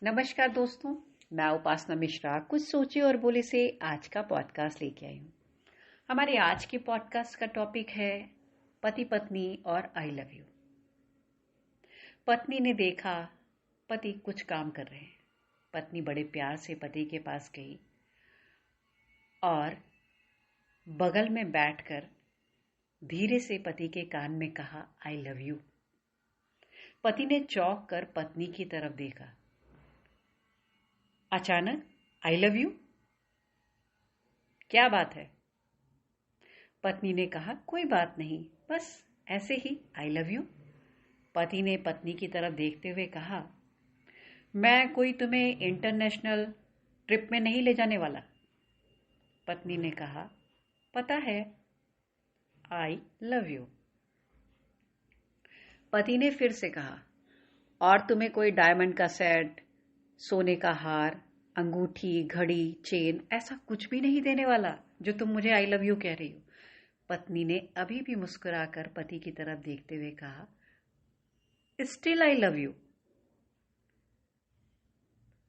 नमस्कार दोस्तों, मैं उपासना मिश्रा कुछ सोचे और बोले से आज का पॉडकास्ट लेके आई हूँ। हमारे आज के पॉडकास्ट का टॉपिक है पति पत्नी और आई लव यू। पत्नी ने देखा पति कुछ काम कर रहे हैं। पत्नी बड़े प्यार से पति के पास गई और बगल में बैठकर धीरे से पति के कान में कहा आई लव यू। पति ने चौंक कर पत्नी की तरफ देखा। अचानक आई लव यू, क्या बात है? पत्नी ने कहा कोई बात नहीं, बस ऐसे ही आई लव यू। पति ने पत्नी की तरफ देखते हुए कहा मैं कोई तुम्हें इंटरनेशनल ट्रिप में नहीं ले जाने वाला। पत्नी ने कहा पता है, आई लव यू। पति ने फिर से कहा और तुम्हें कोई डायमंड का सेट, सोने का हार, अंगूठी, घड़ी, चेन ऐसा कुछ भी नहीं देने वाला जो तुम मुझे आई लव यू कह रही हो। पत्नी ने अभी भी मुस्कुराकर पति की तरफ देखते हुए कहा स्टिल आई लव यू।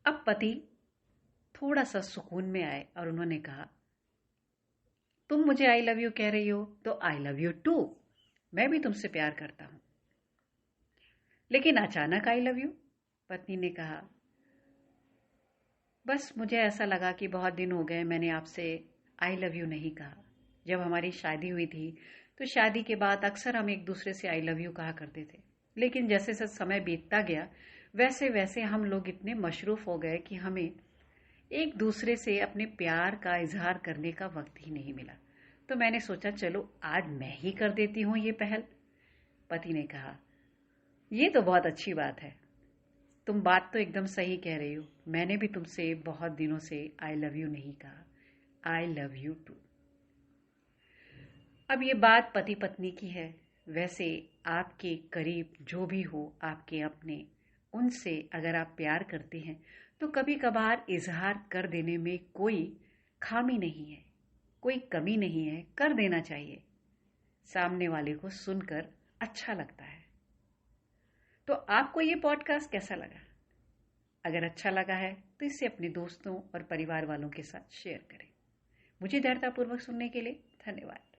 अब पति थोड़ा सा सुकून में आए और उन्होंने कहा तुम मुझे आई लव यू कह रही हो तो आई लव यू टू, मैं भी तुमसे प्यार करता हूं। लेकिन अचानक आई लव यू, पत्नी ने कहा बस मुझे ऐसा लगा कि बहुत दिन हो गए मैंने आपसे आई लव यू नहीं कहा। जब हमारी शादी हुई थी तो शादी के बाद अक्सर हम एक दूसरे से आई लव यू कहा करते थे, लेकिन जैसे जैसे समय बीतता गया वैसे वैसे हम लोग इतने मशरूफ हो गए कि हमें एक दूसरे से अपने प्यार का इजहार करने का वक्त ही नहीं मिला। तो मैंने सोचा चलो आज मैं ही कर देती हूँ ये पहल। पति ने कहा ये तो बहुत अच्छी बात है, तुम बात तो एकदम सही कह रही हो। मैंने भी तुमसे बहुत दिनों से आई लव यू नहीं कहा। I love you too. अब ये बात पति पत्नी की है, वैसे आपके करीब जो भी हो, आपके अपने, उनसे अगर आप प्यार करते हैं तो कभी कभार इजहार कर देने में कोई खामी नहीं है, कोई कमी नहीं है, कर देना चाहिए। सामने वाले को सुनकर अच्छा लगता है। तो आपको ये पॉडकास्ट कैसा लगा? अगर अच्छा लगा है तो इसे अपने दोस्तों और परिवार वालों के साथ शेयर करें। मुझे धैर्यतापूर्वक सुनने के लिए धन्यवाद।